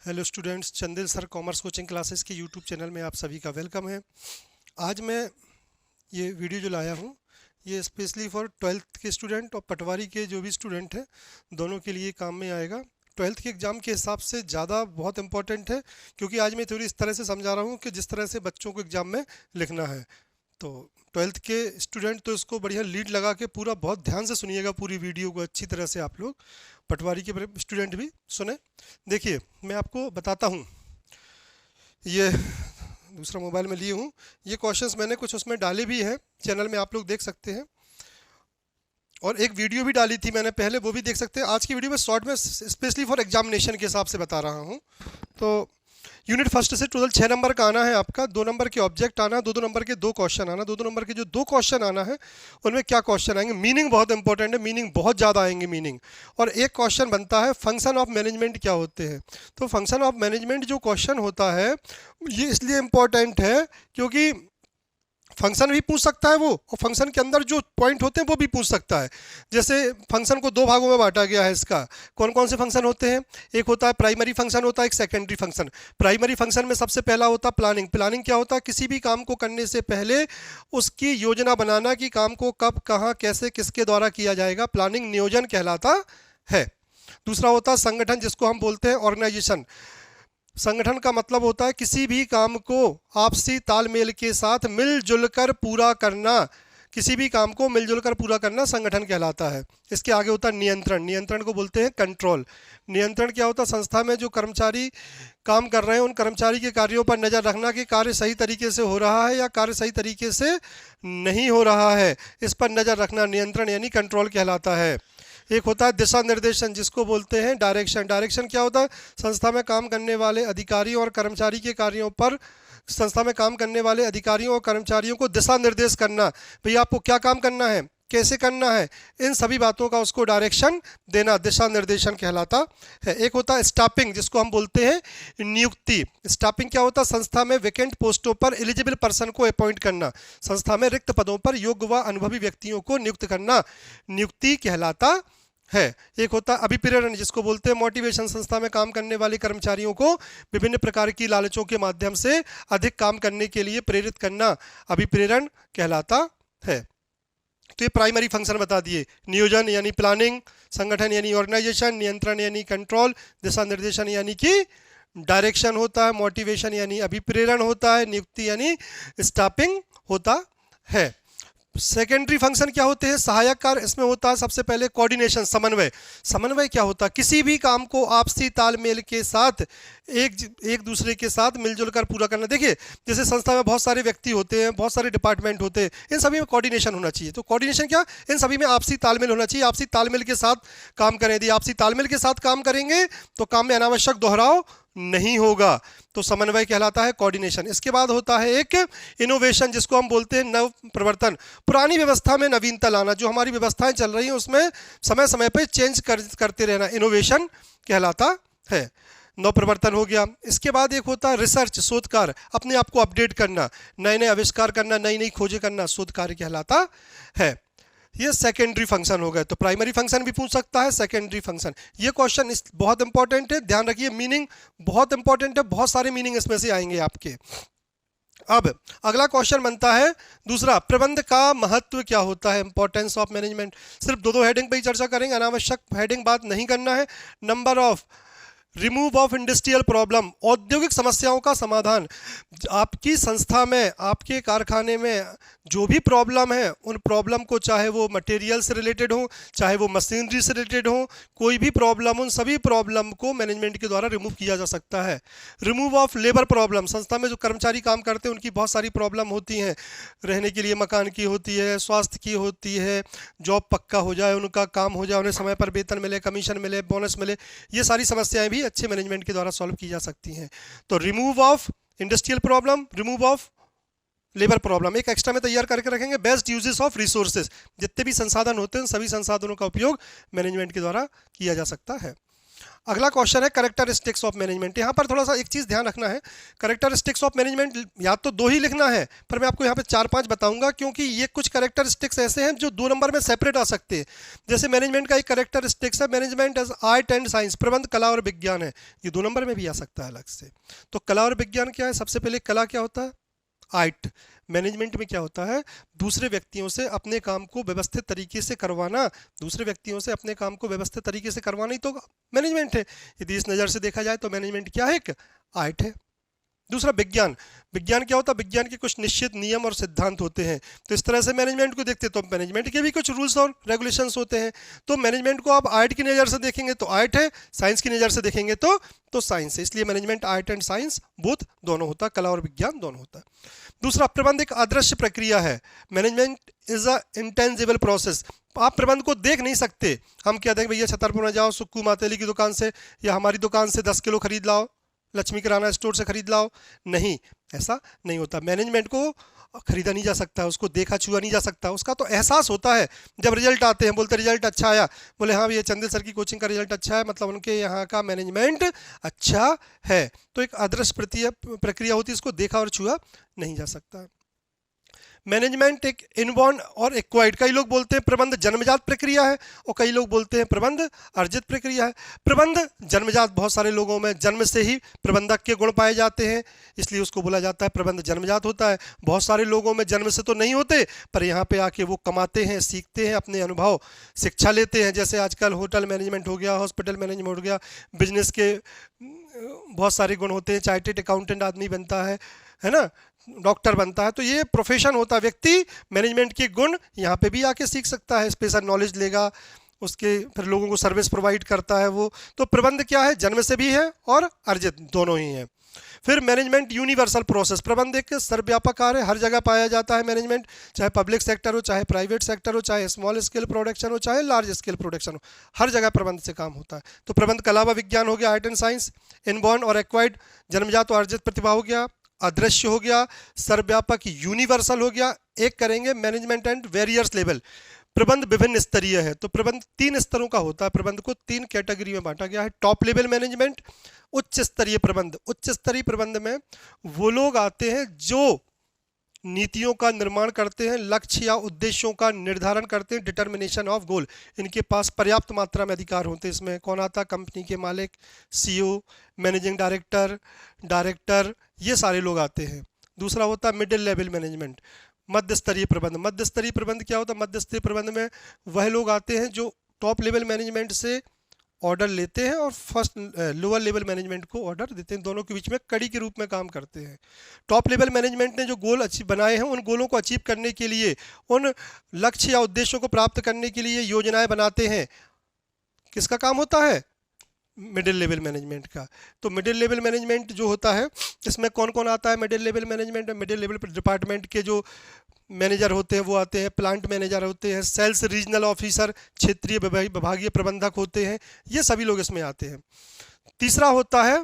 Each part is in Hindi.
Hello students, Chandil sir commerce coaching classes के यूट्यूब चैनल में आप सभी का वेलकम है। आज मैं ये वीडियो जो लाया हूँ ये स्पेशली फॉर ट्वेल्थ के स्टूडेंट और पटवारी के जो भी स्टूडेंट हैं दोनों के लिए काम में आएगा। ट्वेल्थ के एग्ज़ाम के हिसाब से ज़्यादा बहुत इंपॉर्टेंट है, क्योंकि आज मैं थ्योरी इस तरह से समझा रहा हूँ कि जिस तरह से बच्चों को एग्ज़ाम में लिखना है। तो ट्वेल्थ के स्टूडेंट तो इसको बढ़िया लीड लगा के पूरा बहुत ध्यान से सुनिएगा, पूरी वीडियो को अच्छी तरह से आप लोग। पटवारी के स्टूडेंट भी सुने। देखिए, मैं आपको बताता हूँ। ये दूसरा मोबाइल में लिए हूँ। ये क्वेश्चंस मैंने कुछ उसमें डाले भी हैं, चैनल में आप लोग देख सकते हैं, और एक वीडियो भी डाली थी मैंने पहले, वो भी देख सकते हैं। आज की वीडियो में शॉर्ट में स्पेशली फॉर एग्जामिनेशन के हिसाब से बता रहा हूँ। तो यूनिट फर्स्ट से टोटल 6 नंबर का आना है आपका। 2 नंबर के ऑब्जेक्ट आना, 2 नंबर के 2 क्वेश्चन आना। 2 नंबर के जो 2 क्वेश्चन आना है उनमें क्या क्वेश्चन आएंगे, मीनिंग बहुत इंपॉर्टेंट है, मीनिंग बहुत ज़्यादा आएंगे मीनिंग। और एक क्वेश्चन बनता है फंक्शन ऑफ मैनेजमेंट क्या होते हैं। तो फंक्शन ऑफ मैनेजमेंट जो क्वेश्चन होता है ये इसलिए इम्पोर्टेंट है क्योंकि फंक्शन भी पूछ सकता है वो, और फंक्शन के अंदर जो पॉइंट होते हैं वो भी पूछ सकता है। जैसे फंक्शन को 2 भागों में बांटा गया है। इसका कौन कौन से फंक्शन होते हैं, एक होता है प्राइमरी फंक्शन, होता है एक सेकेंडरी फंक्शन। प्राइमरी फंक्शन में सबसे पहला होता है प्लानिंग। प्लानिंग क्या होता है, किसी भी काम को करने से पहले उसकी योजना बनाना कि काम को कब, कहाँ, कैसे, किसके द्वारा किया जाएगा। प्लानिंग नियोजन कहलाता है। दूसरा होता है संगठन, जिसको हम बोलते हैं ऑर्गेनाइजेशन। संगठन का मतलब होता है किसी भी काम को आपसी तालमेल के साथ मिलजुल कर पूरा करना। किसी भी काम को मिलजुल कर पूरा करना संगठन कहलाता है। इसके आगे होता है नियंत्रण। नियंत्रण को बोलते हैं कंट्रोल। नियंत्रण क्या होता है, संस्था में जो कर्मचारी काम कर रहे हैं उन कर्मचारी के कार्यों पर नज़र रखना कि कार्य सही तरीके से हो रहा है या कार्य सही तरीके से नहीं हो रहा है, इस पर नज़र रखना नियंत्रण यानी कंट्रोल कहलाता है। एक होता है दिशा निर्देशन, जिसको बोलते हैं डायरेक्शन। डायरेक्शन क्या होता है, संस्था में काम करने वाले अधिकारियों और कर्मचारी के कार्यों पर, संस्था में काम करने वाले अधिकारियों और कर्मचारियों को दिशा निर्देश करना। भैया आपको क्या काम करना है, कैसे करना है, इन सभी बातों का उसको डायरेक्शन देना दिशा निर्देशन कहलाता है। एक होता है स्टाफिंग, जिसको हम बोलते हैं नियुक्ति। स्टाफिंग क्या होता है, संस्था में वैकेंट पोस्टों पर एलिजिबल पर्सन को अपॉइंट करना। संस्था में रिक्त पदों पर योग्य व अनुभवी व्यक्तियों को नियुक्त करना नियुक्ति कहलाता है। एक होता है अभिप्रेरण, जिसको बोलते हैं मोटिवेशन। संस्था में काम करने वाले कर्मचारियों को विभिन्न प्रकार की लालचों के माध्यम से अधिक काम करने के लिए प्रेरित करना अभिप्रेरण कहलाता है। तो ये प्राइमरी फंक्शन बता दिए, नियोजन यानी प्लानिंग, संगठन यानी ऑर्गेनाइजेशन, नियंत्रण यानी कंट्रोल, दिशा निर्देशन यानी कि डायरेक्शन होता है, मोटिवेशन यानी अभिप्रेरण होता है, नियुक्ति यानी स्टाफिंग होता है। सेकेंडरी फंक्शन क्या होते हैं, सहायक कार्य। इसमें होता है सबसे पहले कोऑर्डिनेशन, समन्वय। समन्वय क्या होता है, किसी भी काम को आपसी तालमेल के साथ एक दूसरे के साथ मिलजुल कर पूरा करना। देखिए, जैसे संस्था में बहुत सारे व्यक्ति होते हैं, बहुत सारे डिपार्टमेंट होते हैं, इन सभी में कोऑर्डिनेशन होना चाहिए। तो कोऑर्डिनेशन क्या, इन सभी में आपसी तालमेल होना चाहिए। आपसी तालमेल के साथ काम करें। यदि आपसी तालमेल के साथ काम करेंगे तो काम में अनावश्यक दोहराव नहीं होगा, तो समन्वय कहलाता है कोऑर्डिनेशन। इसके बाद होता है एक इनोवेशन, जिसको हम बोलते हैं नव प्रवर्तन। पुरानी व्यवस्था में नवीनता लाना, जो हमारी व्यवस्थाएं चल रही हैं उसमें समय समय पर चेंज करते रहना, इनोवेशन कहलाता है। नव प्रवर्तन हो गया। इसके बाद एक होता है रिसर्च, शोध कार्य। अपने आप को अपडेट करना, नए नए आविष्कार करना, नई नई खोजें करना, शोध कार्य कहलाता है। ये सेकेंडरी फंक्शन हो गए। तो प्राइमरी फंक्शन भी पूछ सकता है, सेकेंडरी फंक्शन। ये क्वेश्चन बहुत इंपॉर्टेंट है, ध्यान रखिए, मीनिंग बहुत इंपॉर्टेंट है, बहुत सारे मीनिंग इसमें से आएंगे आपके। अब अगला क्वेश्चन बनता है दूसरा, प्रबंध का महत्व क्या होता है, इंपॉर्टेंस ऑफ मैनेजमेंट। सिर्फ दो हेडिंग पे ही चर्चा करेंगे, अनावश्यक हेडिंग बात नहीं करना है। Number of, remove of industrial problem, औद्योगिक समस्याओं का समाधान। आपकी संस्था में, आपके कारखाने में जो भी प्रॉब्लम है उन प्रॉब्लम को, चाहे वो मटेरियल से रिलेटेड हो, चाहे वो मशीनरी से रिलेटेड हो, कोई भी प्रॉब्लम, उन सभी प्रॉब्लम को मैनेजमेंट के द्वारा रिमूव किया जा सकता है। रिमूव ऑफ लेबर प्रॉब्लम, संस्था में जो कर्मचारी काम करते हैं उनकी बहुत सारी प्रॉब्लम होती हैं, रहने के लिए मकान की होती है, स्वास्थ्य की होती है, जॉब पक्का हो जाए, उनका काम हो जाए, उन्हें समय पर वेतन मिले, कमीशन मिले, बोनस मिले, ये सारी समस्याएं भी अच्छे मैनेजमेंट के द्वारा सॉल्व की जा सकती हैं। तो remove of industrial problem, remove of labour problem. एक एक्स्ट्रा में तैयार करके रखेंगे, बेस्ट यूजेस ऑफ रिसोर्सेज। जितने भी संसाधन होते हैं सभी संसाधनों का उपयोग मैनेजमेंट के द्वारा किया जा सकता है। अगला क्वेश्चन है कैरेक्टरिस्टिक्स ऑफ मैनेजमेंट। यहाँ पर थोड़ा सा एक चीज़ ध्यान रखना है, कैरेक्टरिस्टिक्स ऑफ मैनेजमेंट या तो 2 ही लिखना है, पर मैं आपको यहाँ पे 4-5 बताऊंगा, क्योंकि ये कुछ कैरेक्टरिस्टिक्स ऐसे हैं जो 2 नंबर में सेपरेट आ सकते हैं। जैसे मैनेजमेंट का एक कैरेक्टरिस्टिक्स है management as art and science, प्रबंध कला और विज्ञान है, ये 2 नंबर में भी आ सकता है अलग से। तो कला और विज्ञान क्या है? सबसे पहले कला क्या होता है? आर्ट। मैनेजमेंट में क्या होता है? दूसरे व्यक्तियों से अपने काम को व्यवस्थित तरीके से करवाना, दूसरे व्यक्तियों से अपने काम को व्यवस्थित तरीके से करवाना ही तो मैनेजमेंट है। यदि इस नज़र से देखा जाए तो मैनेजमेंट क्या है? एक आर्ट है। दूसरा विज्ञान। विज्ञान क्या होता है? विज्ञान के कुछ निश्चित नियम और सिद्धांत होते हैं। तो इस तरह से मैनेजमेंट को देखते तो मैनेजमेंट के भी कुछ रूल्स और रेगुलेशंस होते हैं। तो मैनेजमेंट को आप आर्ट की नज़र से देखेंगे तो आर्ट है, साइंस की नज़र से देखेंगे तो साइंस है। इसलिए management art and science both दोनों होता है, कला और विज्ञान दोनों होता है। दूसरा, प्रबंध एक अदृश्य प्रक्रिया है। Management is a intangible process. आप प्रबंध को देख नहीं सकते। हम क्या देखें, भैया छतरपुर में जाओ, सुक्कू मातेली की दुकान से या हमारी दुकान से 10 किलो खरीद लाओ, लक्ष्मी किराना स्टोर से खरीद लाओ, नहीं, ऐसा नहीं होता। मैनेजमेंट को खरीदा नहीं जा सकता, उसको देखा छुआ नहीं जा सकता। उसका तो एहसास होता है जब रिजल्ट आते हैं, बोलते रिजल्ट अच्छा आया, बोले हाँ ये चंदेल सर की कोचिंग का रिजल्ट अच्छा है, मतलब उनके यहाँ का मैनेजमेंट अच्छा है। तो एक अदृश्य प्रक्रिया होती है, इसको देखा और छुआ नहीं जा सकता। मैनेजमेंट एक इनबॉर्न और एक्वायर्ड, कई लोग बोलते हैं प्रबंध जन्मजात प्रक्रिया है और कई लोग बोलते हैं प्रबंध अर्जित प्रक्रिया है। प्रबंध जन्मजात, बहुत सारे लोगों में जन्म से ही प्रबंधक के गुण पाए जाते हैं, इसलिए उसको बोला जाता है प्रबंध जन्मजात होता है। बहुत सारे लोगों में जन्म से तो नहीं होते, पर यहाँ पे आके वो कमाते हैं, सीखते हैं, अपने अनुभव शिक्षा लेते हैं। जैसे आजकल होटल मैनेजमेंट हो गया, हॉस्पिटल मैनेजमेंट हो गया, बिजनेस के बहुत सारे गुण होते हैं, चार्टर्ड अकाउंटेंट आदमी बनता है ना, डॉक्टर बनता है, तो ये प्रोफेशन होता है। व्यक्ति मैनेजमेंट के गुण यहाँ पे भी आके सीख सकता है, स्पेशल नॉलेज लेगा, उसके फिर लोगों को सर्विस प्रोवाइड करता है वो। तो प्रबंध क्या है? जन्म से भी है और अर्जित दोनों ही है। फिर मैनेजमेंट यूनिवर्सल प्रोसेस। प्रबंध एक सर्वव्यापक कार्य, हर जगह पाया जाता है मैनेजमेंट, चाहे पब्लिक सेक्टर हो, चाहे प्राइवेट सेक्टर हो, चाहे स्मॉल स्केल प्रोडक्शन हो, चाहे लार्ज स्केल प्रोडक्शन हो, हर जगह प्रबंध से काम होता है। तो प्रबंध कला व विज्ञान हो गया, आर्ट एंड साइंस। इनबॉर्न और एक्वायर्ड, जन्मजात और अर्जित प्रतिभा हो गया, अदृश्य हो गया, सर्वव्यापक यूनिवर्सल हो गया। एक करेंगे मैनेजमेंट एंड वेरियस लेवल। प्रबंध विभिन्न स्तरीय है, तो प्रबंध 3 स्तरों का होता है। प्रबंध को 3 कैटेगरी में बांटा गया है। टॉप लेवल मैनेजमेंट, उच्च स्तरीय प्रबंध। उच्च स्तरीय प्रबंध में वो लोग आते हैं जो नीतियों का निर्माण करते हैं, लक्ष्य या उद्देश्यों का निर्धारण करते हैं, डिटर्मिनेशन ऑफ गोल, इनके पास पर्याप्त मात्रा में अधिकार होते हैं। इसमें कौन आता है? कंपनी के मालिक, सीईओ, मैनेजिंग डायरेक्टर, ये सारे लोग आते हैं। दूसरा होता है मिडिल लेवल मैनेजमेंट, मध्य स्तरीय प्रबंध। मध्य स्तरीय प्रबंध क्या होता है? मध्य स्तरीय प्रबंध में वह लोग आते हैं जो टॉप लेवल मैनेजमेंट से ऑर्डर लेते हैं और फर्स्ट लोअर लेवल मैनेजमेंट को ऑर्डर देते हैं, दोनों के बीच में कड़ी के रूप में काम करते हैं। टॉप लेवल मैनेजमेंट ने जो गोल अचीव बनाए हैं, उन गोलों को अचीव करने के लिए, उन लक्ष्य या उद्देश्यों को प्राप्त करने के लिए योजनाएं बनाते हैं। किसका काम होता है? मिडिल लेवल मैनेजमेंट का। तो मिडिल लेवल मैनेजमेंट जो होता है, इसमें कौन कौन आता है मिडिल लेवल मैनेजमेंट में? मिडिल लेवल डिपार्टमेंट के जो मैनेजर होते हैं वो आते हैं, प्लांट मैनेजर होते हैं, सेल्स रीजनल ऑफिसर, क्षेत्रीय विभागीय प्रबंधक होते हैं, ये सभी लोग इसमें आते हैं। तीसरा होता है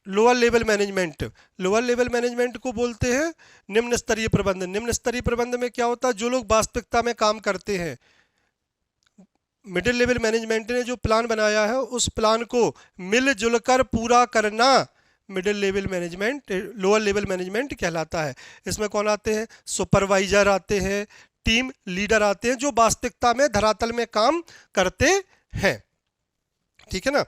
lower level management. Lower level management को बोलते हैं निम्न स्तरीय प्रबंध। निम्न स्तरीय प्रबंध में क्या होता है? जो लोग वास्तविकता में काम करते हैं। मिडिल लेवल मैनेजमेंट ने जो प्लान बनाया है, उस प्लान को मिलजुल कर पूरा करना middle level management, lower level management कहलाता है। इसमें कौन आते हैं? सुपरवाइजर आते हैं, टीम लीडर आते हैं, जो वास्तविकता में धरातल में काम करते हैं। ठीक है ना।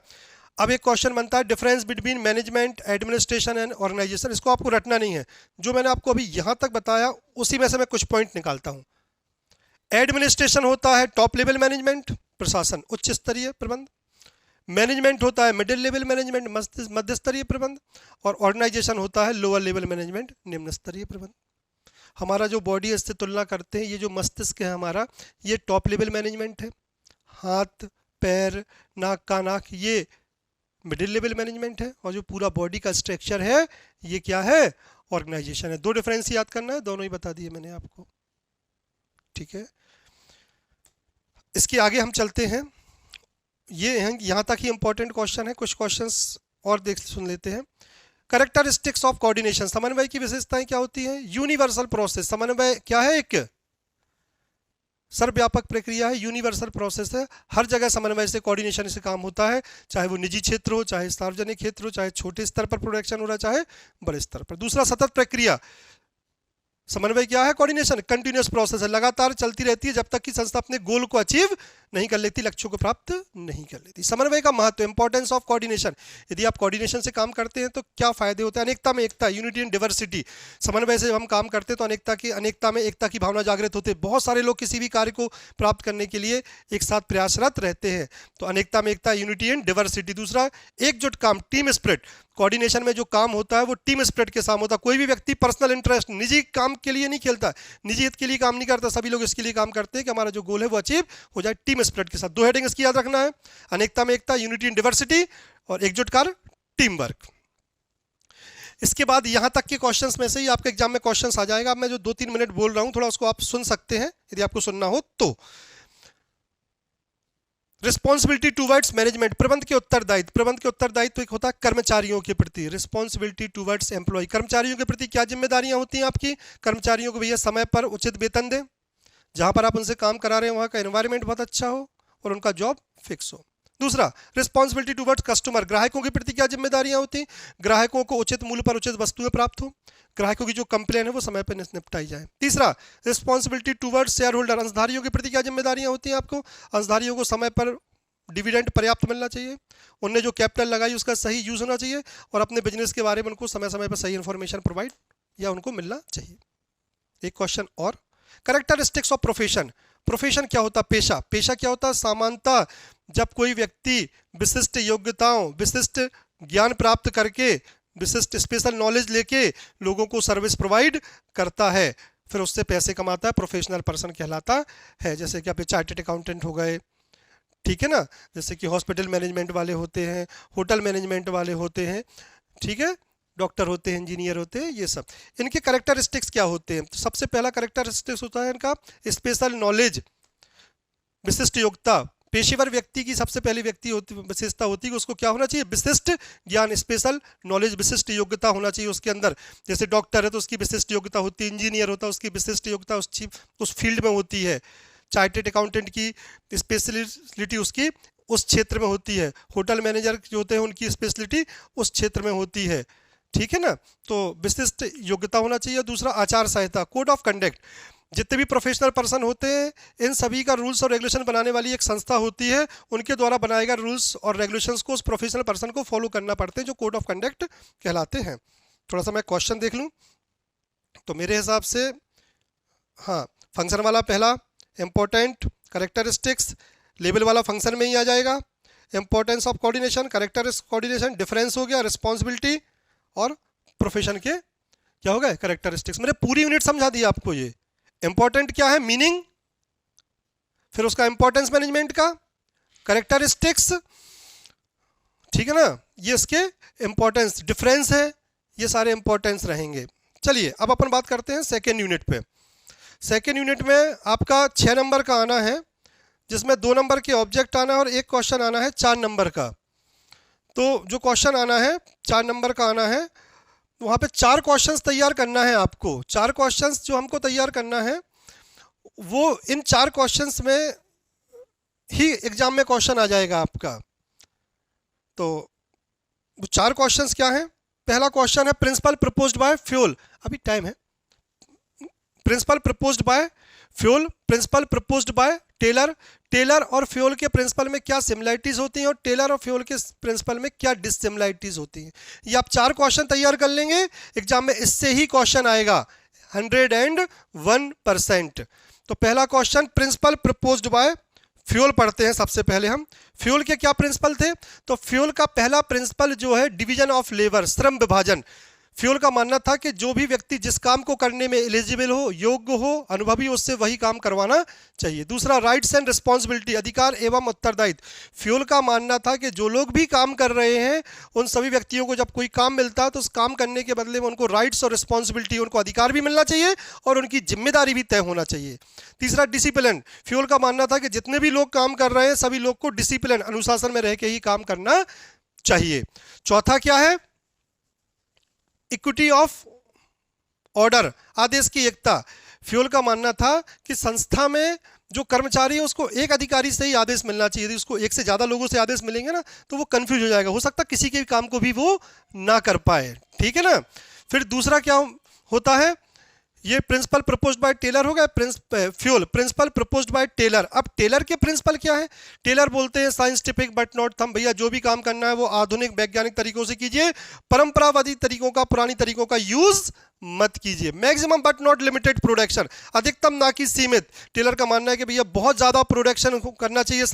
अब एक क्वेश्चन बनता है, difference between management, administration and organisation. इसको आपको रटना नहीं है, जो मैंने आपको अभी यहां तक बताया उसी में से मैं कुछ पॉइंट निकालता हूं। एडमिनिस्ट्रेशन होता है टॉप लेवल मैनेजमेंट, प्रशासन, उच्च स्तरीय प्रबंध। मैनेजमेंट होता है मिडिल लेवल मैनेजमेंट, मध्य स्तरीय प्रबंध। और ऑर्गेनाइजेशन होता है लोअर लेवल मैनेजमेंट, निम्न स्तरीय प्रबंध। हमारा जो बॉडी है इससे तुलना करते हैं, ये जो मस्तिष्क है हमारा, ये टॉप लेवल मैनेजमेंट है। हाथ, पैर, नाक, कान, आँख, ये मिडिल लेवल मैनेजमेंट है। और जो पूरा बॉडी का स्ट्रक्चर है, ये क्या है? ऑर्गेनाइजेशन है। 2 डिफरेंस याद करना है, दोनों ही बता दिए मैंने आपको। ठीक है, इसके आगे हम चलते हैं। ये हैं, यहाँ तक ही इंपॉर्टेंट क्वेश्चन है। कुछ क्वेश्चंस और सुन लेते हैं। Characteristics of coordination. समन्वय की विशेषताएं क्या होती हैं? Universal process. समन्वय क्या है? एक सर्वव्यापक प्रक्रिया है, यूनिवर्सल प्रोसेस है, हर जगह समन्वय से, कोऑर्डिनेशन से काम होता है, चाहे वो निजी क्षेत्र हो, चाहे सार्वजनिक क्षेत्र हो, चाहे छोटे स्तर पर प्रोडक्शन हो रहा, चाहे बड़े स्तर पर। दूसरा, सतत प्रक्रिया। समन्वय क्या है? कोऑर्डिनेशन, कंटिन्यूअस प्रोसेस है, लगातार चलती रहती है जब तक कि संस्था अपने गोल को अचीव नहीं कर लेती, लक्ष्यों को प्राप्त नहीं कर लेती। समन्वय का महत्व, इंपॉर्टेंस ऑफ कोऑर्डिनेशन। यदि आप कोऑर्डिनेशन से काम करते हैं तो क्या फायदे होते हैं? अनेकता में एकता, यूनिटी इन डाइवर्सिटी। समन्वय से हम काम करते हैं तो अनेकता में एकता की भावना जागृत होती है। बहुत सारे लोग किसी भी कार्य को प्राप्त करने के लिए एक साथ प्रयासरत रहते हैं, तो अनेकता में एकता, यूनिटी इन डाइवर्सिटी। दूसरा, एकजुट काम, टीम स्पिरिट। कोऑर्डिनेशन में जो काम होता है वो टीम स्पिरिट के साथ होता है। कोई भी व्यक्ति पर्सनल इंटरेस्ट, निजी काम के लिए नहीं खेलता, निजी हित के लिए काम नहीं करता, सभी लोग इसके लिए काम करते हैं कि हमारा जो गोल है वो अचीव हो जाए टीम स्पिरिट के साथ। दो हेडिंग इसकी याद रखना है, अनेकता में एकता, यूनिटी इन डाइवर्सिटी, और एकजुट कार्य, टीम वर्क। इसके बाद यहां तक के क्वेश्चंस में से ही आपके एग्जाम में क्वेश्चंस आ जाएगा। अब मैं जो 2-3 मिनट बोल रहा हूं थोड़ा उसको आप सुन सकते हैं यदि आपको सुनना हो तो। रिस्पॉन्सिबिलिटी टूवर्ड्स मैनेजमेंट, प्रबंध के उत्तरदायित्व। प्रबंध के उत्तरदायित्व एक होता है कर्मचारियों के प्रति, रिस्पॉन्सिबिलिटी टूवर्ड्स एम्प्लॉय। कर्मचारियों के प्रति क्या जिम्मेदारियां होती हैं आपकी? कर्मचारियों को भैया समय पर उचित वेतन दें, जहां पर आप उनसे काम करा रहे हैं वहां का एनवायरनमेंट बहुत अच्छा हो और उनका जॉब फिक्स हो। दूसरा, रिस्पॉन्सिबिलिटी टूवर्ड्स कस्टमर, ग्राहकों के प्रति क्या जिम्मेदारियां होती हैं? ग्राहकों को उचित मूल्य पर उचित वस्तुएं प्राप्त हो, ग्राहकों की जो कंप्लेन है वो समय पर निपटाई जाए। तीसरा, रिस्पॉन्सिबिलिटी टूवर्ड्स शेयर होल्डर, अंशधारियों के प्रति क्या जिम्मेदारियां होती हैं आपको? अंशधारियों को समय पर डिविडेंड पर्याप्त मिलना चाहिए, उनने जो कैपिटल लगाई उसका सही यूज होना चाहिए, और अपने बिजनेस के बारे में उनको समय समय पर सही इंफॉर्मेशन प्रोवाइड या उनको मिलना चाहिए। एक क्वेश्चन और, कैरेक्टरिस्टिक्स ऑफ प्रोफेशन। प्रोफेशन क्या होता है? पेशा। पेशा क्या होता है? सामान्यतः जब कोई व्यक्ति विशिष्ट योग्यताओं, विशिष्ट ज्ञान प्राप्त करके, विशिष्ट स्पेशल नॉलेज लेके लोगों को सर्विस प्रोवाइड करता है, फिर उससे पैसे कमाता है, प्रोफेशनल पर्सन कहलाता है। जैसे कि आप चार्टर्ड अकाउंटेंट हो गए, ठीक है ना, जैसे कि हॉस्पिटल मैनेजमेंट वाले होते हैं, होटल मैनेजमेंट वाले होते हैं, ठीक है, डॉक्टर होते हैं, इंजीनियर होते हैं, ये सब। इनके कैरेक्टरिस्टिक्स क्या होते हैं? तो सबसे पहला कैरेक्टरिस्टिक्स होता है इनका स्पेशल नॉलेज, विशिष्ट योग्यता। पेशेवर व्यक्ति की सबसे पहली विशेषता होती है कि उसको क्या होना चाहिए? विशिष्ट ज्ञान, स्पेशल नॉलेज, विशिष्ट योग्यता होना चाहिए उसके अंदर। जैसे डॉक्टर है तो उसकी विशिष्ट योग्यता होती है, इंजीनियर होता है उसकी विशिष्ट योग्यता उस फील्ड में होती है, चार्टर्ड अकाउंटेंट की स्पेशलिटी उसकी उस क्षेत्र में होती है, होटल मैनेजर जो होते हैं उनकी स्पेशलिटी उस क्षेत्र में होती है, ठीक है ना। तो विशिष्ट योग्यता होना चाहिए। दूसरा, आचार संहिता, कोड ऑफ कंडक्ट। जितने भी प्रोफेशनल पर्सन होते हैं इन सभी का रूल्स और रेगुलेशन बनाने वाली एक संस्था होती है, उनके द्वारा बनाए गए रूल्स और रेगुलेशंस को उस प्रोफेशनल पर्सन को फॉलो करना पड़ते हैं, जो कोड ऑफ कंडक्ट कहलाते हैं। थोड़ा सा मैं क्वेश्चन देख लूँ तो मेरे हिसाब से, हाँ, फंक्शन वाला पहला इंपॉर्टेंट, कैरेक्टरिस्टिक्स लेवल वाला फंक्शन में ही आ जाएगा, importance of coordination, characteristics coordination, difference हो गया, रिस्पॉन्सिबिलिटी और प्रोफेशन के क्या हो गए? कैरेक्टरिस्टिक्स। मैंने पूरी यूनिट समझा दी आपको। ये इंपॉर्टेंट क्या है? मीनिंग, फिर उसका इंपॉर्टेंस मैनेजमेंट का, कैरेक्टरिस्टिक्स, ठीक है ना, ये इसके इंपॉर्टेंस, डिफरेंस है, ये सारे इंपॉर्टेंस रहेंगे। चलिए अब अपन बात करते हैं सेकेंड यूनिट पे। सेकेंड यूनिट में आपका 6 नंबर का आना है, जिसमें 2 नंबर के ऑब्जेक्ट आना है और एक क्वेश्चन आना है 4 नंबर का। तो जो क्वेश्चन आना है 4 नंबर का आना है, वहाँ पे 4 क्वेश्चंस तैयार करना है आपको। 4 क्वेश्चंस जो हमको तैयार करना है वो इन 4 क्वेश्चंस में ही एग्जाम में क्वेश्चन आ जाएगा आपका। तो वो 4 क्वेश्चंस क्या हैं? पहला क्वेश्चन है प्रिंसिपल प्रपोज्ड बाय फ्यूल। अभी टाइम है। Principle proposed by Fayol, principle proposed by Taylor. Taylor और फ्यूल के प्रिंसिपल में क्या सिमिलरिटीज होती हैं और टेलर और फ्यूल के प्रिंसिपल में क्या डिससिमिलरिटीज होती हैं। ये आप 4 क्वेश्चन तैयार कर लेंगे, एग्जाम में इससे ही क्वेश्चन आएगा 101%। तो पहला question principle proposed by Fayol पढ़ते हैं। सबसे पहले हम फ्यूल के क्या प्रिंसिपल थे? तो फ्यूल का पहला प्रिंसिपल जो है डिवीजन ऑफ लेबर, श्रम विभाजन। फ्यूल का मानना था कि जो भी व्यक्ति जिस काम को करने में एलिजिबल हो, योग्य हो, अनुभवी, उससे वही काम करवाना चाहिए। दूसरा, राइट्स एंड रिस्पॉन्सिबिलिटी, अधिकार एवं उत्तरदायित्व। फ्यूल का मानना था कि जो लोग भी काम कर रहे हैं उन सभी व्यक्तियों को जब कोई काम मिलता है तो उस काम करने के बदले में उनको राइट्स और रिस्पॉन्सिबिलिटी, उनको अधिकार भी मिलना चाहिए और उनकी जिम्मेदारी भी तय होना चाहिए। तीसरा, डिसिप्लिन। फ्यूल का मानना था कि जितने भी लोग काम कर रहे हैं सभी लोग को डिसिप्लिन, अनुशासन में रह के ही काम करना चाहिए। चौथा क्या है? इक्विटी ऑफ ऑर्डर, आदेश की एकता। फ्यूल का मानना था कि संस्था में जो कर्मचारी है उसको एक अधिकारी से ही आदेश मिलना चाहिए। यदि उसको एक से ज़्यादा लोगों से आदेश मिलेंगे ना तो वो कंफ्यूज हो जाएगा, हो सकता है किसी के भी काम को भी वो ना कर पाए, ठीक है ना। फिर दूसरा क्या होता है, ये प्रिंसिपल प्रपोज्ड बाय टेलर हो गया। Fayol principle proposed by Taylor. अब टेलर के प्रिंसिपल क्या है? टेलर बोलते हैं साइंटिफिक बट नॉट थंब, भैया जो भी काम करना है वो आधुनिक वैज्ञानिक तरीकों से कीजिए, परंपरावादी तरीकों का, पुरानी तरीकों का यूज मत कीजिए। Maximum but not limited production, अधिकतम ना कि सीमित। टेलर का मानना है कि भैया बहुत ज्यादा प्रोडक्शन करना चाहिए।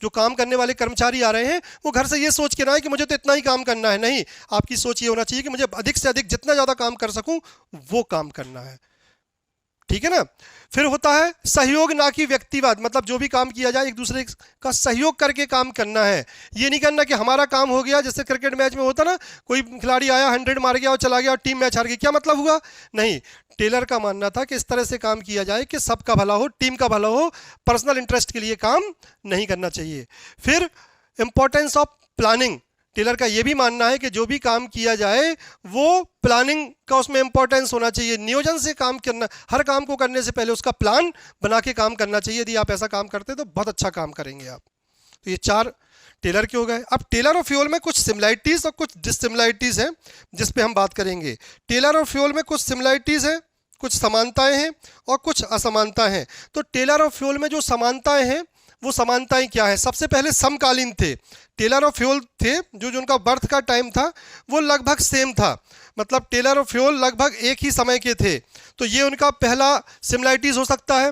जो काम करने वाले कर्मचारी आ रहे हैं वो घर से ये सोच के ना है कि मुझे तो इतना ही काम करना है, नहीं, आपकी सोच ये होना चाहिए कि मुझे अधिक से अधिक जितना ज्यादा काम कर सकूं वो काम करना है, ठीक है ना। फिर होता है सहयोग ना कि व्यक्तिवाद, मतलब जो भी काम किया जाए एक दूसरे का सहयोग करके काम करना है। ये नहीं करना कि हमारा काम हो गया, जैसे क्रिकेट मैच में होता ना, कोई खिलाड़ी आया 100 मार गया और चला गया और टीम मैच हार गई, क्या मतलब हुआ? नहीं, टेलर का मानना था कि इस तरह से काम किया जाए कि सबका भला हो, टीम का भला हो, पर्सनल इंटरेस्ट के लिए काम नहीं करना चाहिए। फिर इंपॉर्टेंस ऑफ प्लानिंग, टेलर का यह भी मानना है कि जो भी काम किया जाए वो प्लानिंग का उसमें इंपॉर्टेंस होना चाहिए, नियोजन से काम करना, हर काम को करने से पहले उसका प्लान बना के काम करना चाहिए। यदि आप ऐसा काम करते तो बहुत अच्छा काम करेंगे आप। तो ये 4 टेलर के हो गए। अब टेलर और फ्यूल में कुछ सिमिलरिटीज और कुछ डिससिमिलरिटीज हैं जिस पे हम बात करेंगे। टेलर और फ्यूल में कुछ सिमिलरिटीज हैं, कुछ समानताएं हैं और कुछ असमानताएं हैं। तो टेलर और फ्यूल में जो समानताएं हैं वो समानताएं क्या है? सबसे पहले समकालीन थे। टेलर और फ्यूल थे जो उनका बर्थ का टाइम था वो लगभग सेम था, मतलब टेलर और फ्यूल लगभग एक ही समय के थे। तो ये उनका पहला सिमिलरिटीज हो सकता है।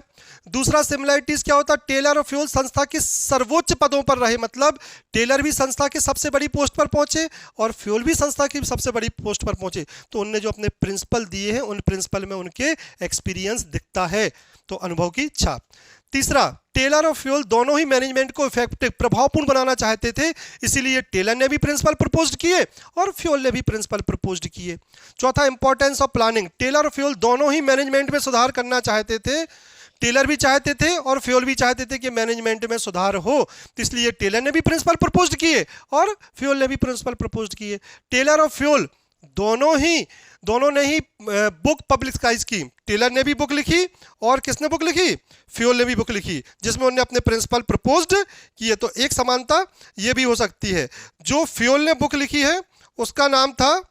दूसरा सिमिलरिटीज क्या होता है? टेलर और फ्यूल संस्था के सर्वोच्च पदों पर रहे, मतलब टेलर भी संस्था के सबसे बड़ी पोस्ट पर पहुंचे और फ्यूल भी संस्था की सबसे बड़ी पोस्ट पर पहुंचे। तो उनने जो अपने प्रिंसिपल दिए हैं उन प्रिंसिपल में उनके एक्सपीरियंस दिखता है, तो अनुभव की छाप। तीसरा, टेलर और फ्यूल दोनों ही मैनेजमेंट को इफेक्टिव, प्रभावपूर्ण बनाना चाहते थे, इसीलिए टेलर ने भी प्रिंसिपल प्रपोज्ड किए और फ्यूल ने भी प्रिंसिपल प्रपोज्ड किए। चौथा, इंपॉर्टेंस ऑफ प्लानिंग, टेलर और फ्यूल दोनों ही मैनेजमेंट में सुधार करना चाहते थे। टेलर भी चाहते थे और फ्यूल भी चाहते थे कि मैनेजमेंट में सुधार हो, तो इसलिए टेलर ने भी प्रिंसिपल प्रपोज्ड किए और फ्यूल ने भी प्रिंसिपल प्रपोज्ड किए। टेलर और फ्यूल दोनों ने ही बुक पब्लिसाइज की। टेलर ने भी बुक लिखी और किसने बुक लिखी? फ्यूल ने भी बुक लिखी, जिसमें उन्होंने अपने प्रिंसिपल प्रपोज्ड किए। तो एक समानता ये भी हो सकती है, जो फ्यूल ने बुक लिखी है उसका नाम था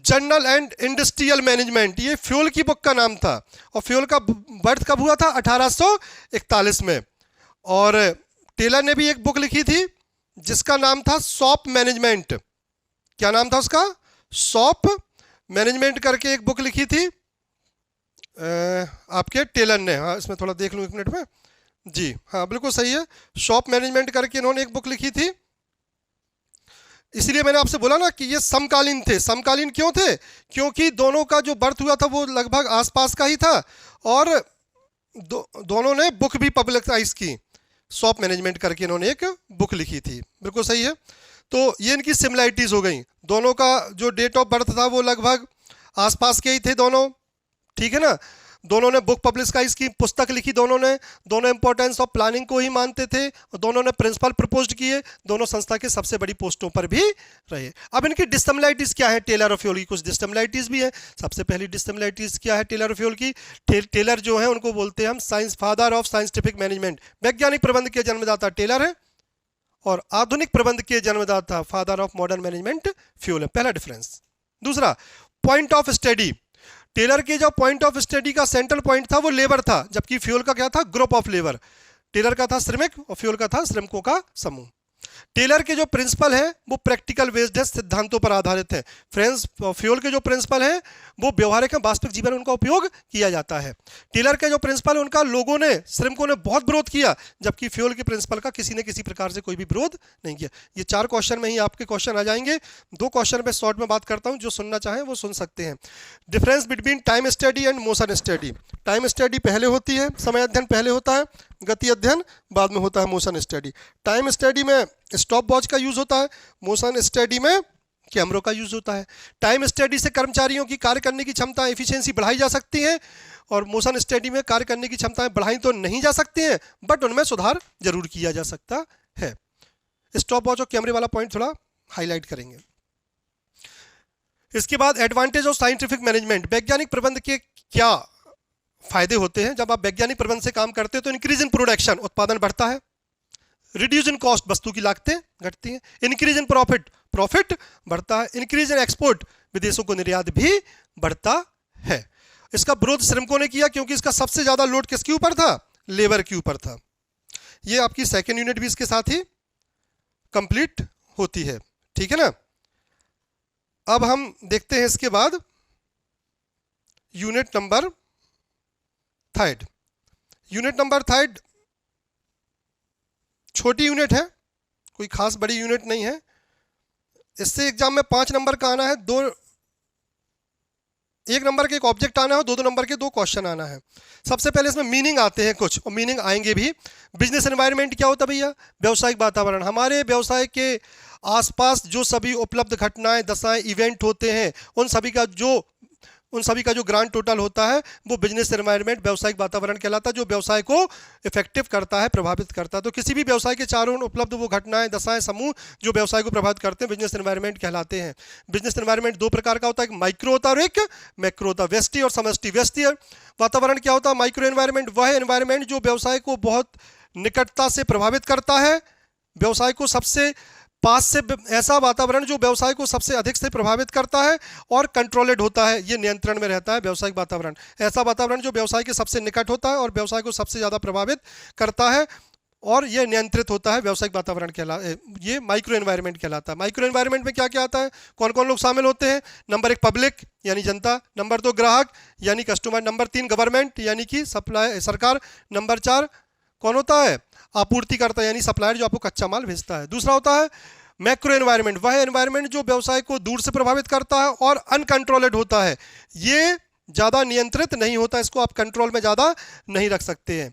जर्नल एंड इंडस्ट्रियल मैनेजमेंट, ये फ्यूल की बुक का नाम था। और फ्यूल का बर्थ कब हुआ था? 1841 में। और टेलर ने भी एक बुक लिखी थी जिसका नाम था शॉप मैनेजमेंट। क्या नाम था उसका? शॉप मैनेजमेंट करके एक बुक लिखी थी आपके टेलर ने। हाँ, इसमें थोड़ा देख लूँ 1 मिनट में। जी हाँ, बिल्कुल सही है, शॉप मैनेजमेंट करके इन्होंने एक बुक लिखी थी। इसलिए मैंने आपसे बोला ना कि ये समकालीन थे। समकालीन क्यों थे? क्योंकि दोनों का जो बर्थ हुआ था वो लगभग आसपास का ही था और दोनों ने बुक भी पब्लिसाइज की। शॉप मैनेजमेंट करके इन्होंने एक बुक लिखी थी, बिल्कुल सही है। तो ये इनकी सिमिलरिटीज हो गई। दोनों का जो डेट ऑफ बर्थ था वो लगभग आसपास के ही थे दोनों, ठीक है ना। दोनों ने बुक पब्लिसाइज की, पुस्तक लिखी दोनों इंपॉर्टेंस ऑफ प्लानिंग को ही मानते थे और दोनों ने प्रिंसिपल प्रपोज्ड किए, दोनों संस्था के सबसे बड़ी पोस्टों पर भी रहे। अब इनकी डिससिमिलरिटीज क्या है? टेलर और फ्यूल की कुछ डिससिमिलरिटीज भी है। सबसे पहली डिससिमिलरिटीज क्या है टेलर और फ्यूल की? टेलर जो है उनको बोलते हैं हम science, father of scientific management, वैज्ञानिक प्रबंध के जन्मदाता टेलर है और आधुनिक प्रबंध के जन्मदाता, father of modern management, fuel है। पहला डिफरेंस। दूसरा, पॉइंट ऑफ स्टडी, टेलर के जो पॉइंट ऑफ स्टडी का सेंट्रल पॉइंट था वो लेबर था, जबकि फ्यूल का क्या था? Group of labour. टेलर का था श्रमिक और फ्यूल का था श्रमिकों का समूह। टेलर के जो प्रिंसिपल है वो प्रैक्टिकल बेस्ड है, सिद्धांतों पर आधारित है। फ्यूल के जो प्रिंसिपल है वो व्यवहारिक है, वास्तविक जीवन में उनका उपयोग किया जाता है। टेलर के जो प्रिंसिपल है उनका लोगों ने, श्रमिकों ने बहुत विरोध किया, जबकि फ्यूल के प्रिंसिपल का किसी ने किसी प्रकार से कोई भी विरोध नहीं किया। ये 4 क्वेश्चन में ही आपके क्वेश्चन आ जाएंगे। 2 क्वेश्चन पे शॉर्ट में बात करता हूँ, जो सुनना चाहें वो सुन सकते हैं। Difference between time study and motion study. Time study पहले होती है, समय अध्ययन पहले होता है, गति अध्ययन बाद में होता है मोशन स्टडी। टाइम स्टडी में स्टॉप वॉच का यूज होता है, मोशन स्टडी में कैमरों का यूज होता है। टाइम स्टडी से कर्मचारियों की कार्य करने की क्षमता, एफिशिएंसी बढ़ाई जा सकती है और मोशन स्टडी में कार्य करने की क्षमताएं बढ़ाई तो नहीं जा सकती हैं, बट उनमें सुधार जरूर किया जा सकता है। स्टॉप वॉच और कैमरे वाला पॉइंट थोड़ा हाईलाइट करेंगे। इसके बाद एडवांटेज ऑफ साइंटिफिक मैनेजमेंट, वैज्ञानिक प्रबंध के क्या फायदे होते हैं। जब आप वैज्ञानिक प्रबंध से काम करते हैं तो इंक्रीज इन प्रोडक्शन, उत्पादन बढ़ता है। रिड्यूस इन कॉस्ट, वस्तु की लागतें घटती हैं। इंक्रीज इन प्रॉफिट, प्रॉफिट बढ़ता है। इंक्रीज इन एक्सपोर्ट, विदेशों को निर्यात भी बढ़ता है। इसका विरोध श्रमिकों ने किया क्योंकि इसका सबसे ज्यादा लोड किसके ऊपर था? लेबर के ऊपर था। ये आपकी सेकेंड यूनिट भी इसके साथ ही कंप्लीट होती है, ठीक है ना। अब हम देखते हैं इसके बाद unit number third. Unit number third छोटी यूनिट है, कोई खास बड़ी यूनिट नहीं है। इससे एग्जाम में 5 नंबर का आना है, 1 नंबर के एक ऑब्जेक्ट आना है, 2 नंबर के 2 क्वेश्चन आना है। सबसे पहले इसमें मीनिंग आते हैं कुछ, और मीनिंग आएंगे भी। बिजनेस एनवायरनमेंट क्या होता है भैया? व्यवसायिक वातावरण। हमारे व्यवसाय के आसपास जो सभी उपलब्ध घटनाएं, दशाएं, इवेंट होते हैं, उन सभी का जो ग्रांड टोटल होता है वो बिजनेस एनवायरनमेंट, व्यवसायिक वातावरण कहलाता है, जो व्यवसाय को इफेक्टिव करता है, प्रभावित करता है। तो किसी भी व्यवसाय के चारों ओर उपलब्ध वो घटनाएं, दशाएं, समूह जो व्यवसाय को प्रभावित करते हैं, बिजनेस एनवायरनमेंट कहलाते हैं। बिजनेस एनवायरनमेंट 2 प्रकार का होता है, एक माइक्रो होता है और एक मैक्रो होता है, व्यष्टि और समष्टि। व्यष्टि वातावरण क्या होता है? माइक्रो एनवायरनमेंट वह एनवायरनमेंट जो व्यवसाय को बहुत निकटता से प्रभावित करता है, व्यवसाय को सबसे पास से, ऐसा वातावरण जो व्यवसाय को सबसे अधिक से प्रभावित करता है और कंट्रोलेड होता है, ये नियंत्रण में रहता है व्यवसायिक वातावरण। ऐसा वातावरण जो व्यवसाय के सबसे निकट होता है और व्यवसाय को सबसे ज़्यादा प्रभावित करता है और ये नियंत्रित होता है, व्यवसायिक वातावरण ये माइक्रो एनवायरनमेंट कहलाता है। माइक्रो एनवायरनमेंट में क्या क्या आता है? कौन कौन लोग शामिल होते हैं? नंबर 1 पब्लिक यानी जनता, नंबर 2 ग्राहक यानी कस्टमर, नंबर 3 गवर्नमेंट यानी कि सप्लाई, सरकार, नंबर 4 कौन होता है? आपूर्तिकर्ता यानी सप्लायर जो आपको कच्चा माल भेजता है। दूसरा होता है मैक्रो एनवायरनमेंट, वह एनवायरनमेंट जो व्यवसाय को दूर से प्रभावित करता है और अनकंट्रोलेड होता है, ये ज़्यादा नियंत्रित नहीं होता, इसको आप कंट्रोल में ज़्यादा नहीं रख सकते हैं,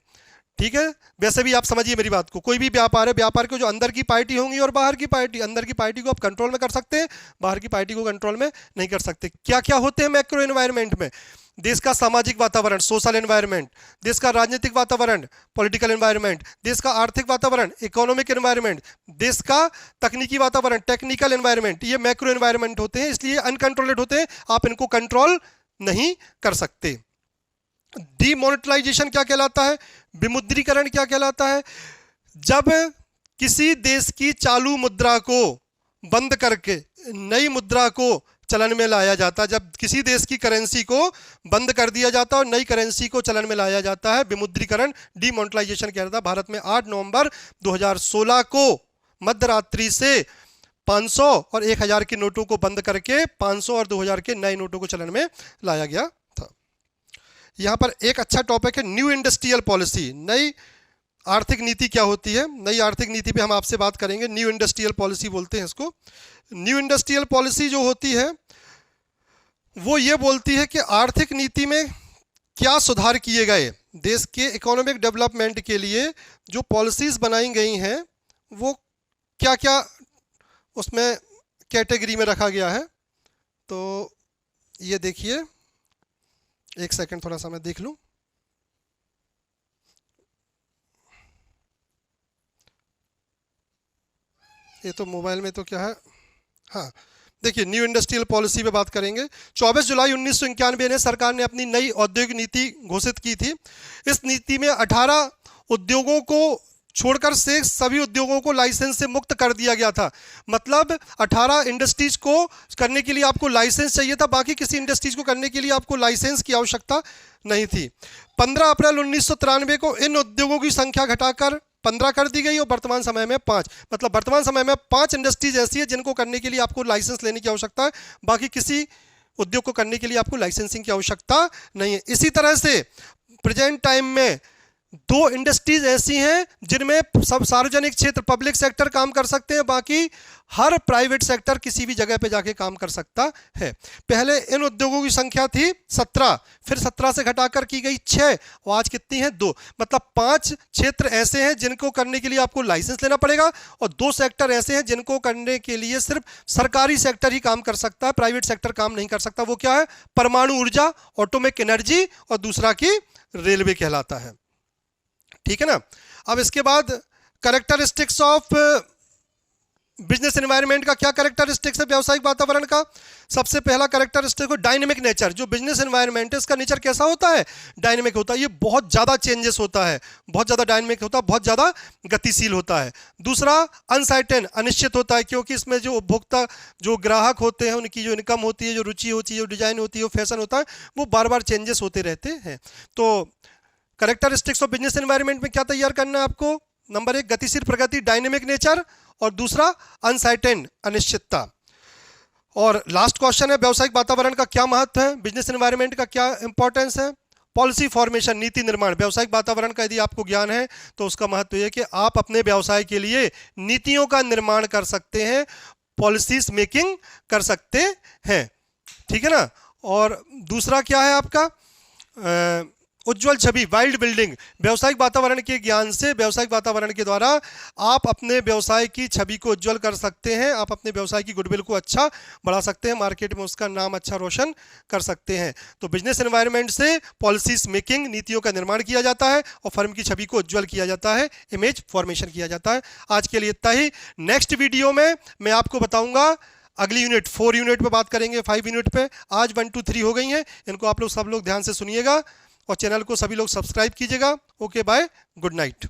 ठीक है। वैसे भी आप समझिए मेरी बात को, कोई भी व्यापार है, व्यापार के जो अंदर की पार्टी होंगी और बाहर की पार्टी, अंदर की पार्टी को आप कंट्रोल में कर सकते हैं, बाहर की पार्टी को कंट्रोल में नहीं कर सकते। क्या क्या होते हैं मैक्रो एनवायरनमेंट में? देश का सामाजिक वातावरण, सोशल एनवायरनमेंट, देश का राजनीतिक वातावरण, पॉलिटिकल एनवायरनमेंट, देश का आर्थिक वातावरण, इकोनॉमिक एनवायरनमेंट, देश का तकनीकी वातावरण, टेक्निकल एनवायरनमेंट, ये मैक्रो एनवायरनमेंट होते हैं, इसलिए अनकंट्रोलेड होते हैं, आप इनको कंट्रोल नहीं कर सकते। डीमोनेटाइजेशन क्या कहलाता है? विमुद्रीकरण क्या कहलाता है? जब किसी देश की चालू मुद्रा को बंद करके नई मुद्रा को चलन में लाया जाता है, जब किसी देश की करेंसी को बंद कर दिया जाता है और नई करेंसी को चलन में लाया जाता है, विमुद्रीकरण, डीमोनेटाइजेशन कहलाता है। भारत में 8 नवंबर 2016 को मध्य रात्रि से 500 और 1000 के नोटों को बंद करके 500 और 2000 के नए नोटों को चलन में लाया गया था। यहाँ पर एक अच्छा टॉपिक है न्यू इंडस्ट्रियल पॉलिसी, नई आर्थिक नीति क्या होती है। नई आर्थिक नीति पे हम आपसे बात करेंगे, न्यू इंडस्ट्रियल पॉलिसी बोलते हैं इसको। न्यू इंडस्ट्रियल पॉलिसी जो होती है वो ये बोलती है कि आर्थिक नीति में क्या सुधार किए गए, देश के इकोनॉमिक डेवलपमेंट के लिए जो पॉलिसीज बनाई गई हैं वो क्या क्या उसमें कैटेगरी में रखा गया है। तो ये देखिए, एक सेकंड थोड़ा सा मैं देख लूं। ये तो मोबाइल में तो क्या है, हाँ देखिए न्यू इंडस्ट्रियल पॉलिसी पे बात करेंगे। 24 जुलाई 1991 में सरकार ने अपनी नई औद्योगिक नीति घोषित की थी। इस नीति में 18 उद्योगों को छोड़कर से सभी उद्योगों को लाइसेंस से मुक्त कर दिया गया था। मतलब 18 इंडस्ट्रीज को करने के लिए आपको लाइसेंस चाहिए था, बाकी किसी इंडस्ट्रीज को करने के लिए आपको लाइसेंस की आवश्यकता नहीं थी। 15 अप्रैल 1993 को इन उद्योगों की संख्या घटाकर 15 कर दी गई और वर्तमान समय में 5, मतलब वर्तमान समय में 5 इंडस्ट्रीज ऐसी है जिनको करने के लिए आपको लाइसेंस लेने की आवश्यकता है, बाकी किसी उद्योग को करने के लिए आपको लाइसेंसिंग की आवश्यकता नहीं है। इसी तरह से प्रेजेंट टाइम में 2 इंडस्ट्रीज ऐसी हैं जिनमें सब सार्वजनिक क्षेत्र, पब्लिक सेक्टर काम कर सकते हैं, बाकी हर प्राइवेट सेक्टर किसी भी जगह पे जाके काम कर सकता है। पहले इन उद्योगों की संख्या थी 17, फिर 17 से घटाकर की गई 6 और आज कितनी है 2। मतलब 5 क्षेत्र ऐसे हैं जिनको करने के लिए आपको लाइसेंस लेना पड़ेगा और 2 सेक्टर ऐसे हैं जिनको करने के लिए सिर्फ सरकारी सेक्टर ही काम कर सकता है, प्राइवेट सेक्टर काम नहीं कर सकता। वो क्या है? परमाणु ऊर्जा, ऑटोमिक एनर्जी, और दूसरा की रेलवे कहलाता है, ठीक है ना। अब इसके बाद कैरेक्टरिस्टिक्स ऑफ बिजनेस एनवायरनमेंट का क्या कैरेक्टरिस्टिक्स है व्यावसायिक वातावरण का? सबसे पहला कैरेक्टरिस्टिक है डायनेमिक नेचर। जो बिजनेस एनवायरनमेंट है इसका नेचर कैसा होता है? डायनेमिक होता है। ये बहुत ज़्यादा चेंजेस होता है, बहुत ज़्यादा डायनेमिक होता है, बहुत ज़्यादा गतिशील होता है। दूसरा अनसर्टेन, अनिश्चित होता है, क्योंकि इसमें जो उपभोक्ता, जो ग्राहक होते हैं, उनकी जो इनकम होती है, जो रुचि होती है, जो डिजाइन होती है, जो फैशन होता है, वो बार बार चेंजेस होते रहते हैं। तो कैरेक्टरिस्टिक्स ऑफ बिजनेस एनवायरनमेंट में क्या तैयार करना है आपको? नंबर 1 गतिशील प्रगति, डायनेमिक नेचर, और दूसरा अनसर्टेन, अनिश्चितता। और लास्ट क्वेश्चन है व्यावसायिक वातावरण का क्या महत्व है, बिजनेस एनवायरनमेंट का क्या इंपॉर्टेंस है? पॉलिसी फॉर्मेशन, नीति निर्माण। व्यावसायिक वातावरण का यदि आपको ज्ञान है तो उसका महत्व यह है कि आप अपने व्यवसाय के लिए नीतियों का निर्माण कर सकते हैं, पॉलिसीज मेकिंग कर सकते हैं, ठीक है ना। और दूसरा क्या है आपका? उज्जवल छवि, वाइल्ड बिल्डिंग। व्यावसायिक वातावरण के ज्ञान से, व्यावसायिक वातावरण के द्वारा आप अपने व्यवसाय की छवि को उज्जवल कर सकते हैं, आप अपने व्यवसाय की गुडविल को अच्छा बढ़ा सकते हैं, मार्केट में उसका नाम अच्छा रोशन कर सकते हैं। तो बिजनेस एनवायरनमेंट से पॉलिसीज मेकिंग, नीतियों का निर्माण किया जाता है और फर्म की छवि को उज्जवल किया जाता है, इमेज फॉर्मेशन किया जाता है। आज के लिए इतना ही। नेक्स्ट वीडियो में मैं आपको बताऊंगा अगली यूनिट, 4 यूनिट पे बात करेंगे, 5 यूनिट पे। आज 1 2 3 हो गई हैं, इनको आप लोग सब लोग ध्यान से सुनिएगा और चैनल को सभी लोग सब्सक्राइब कीजिएगा। Okay bye, good night.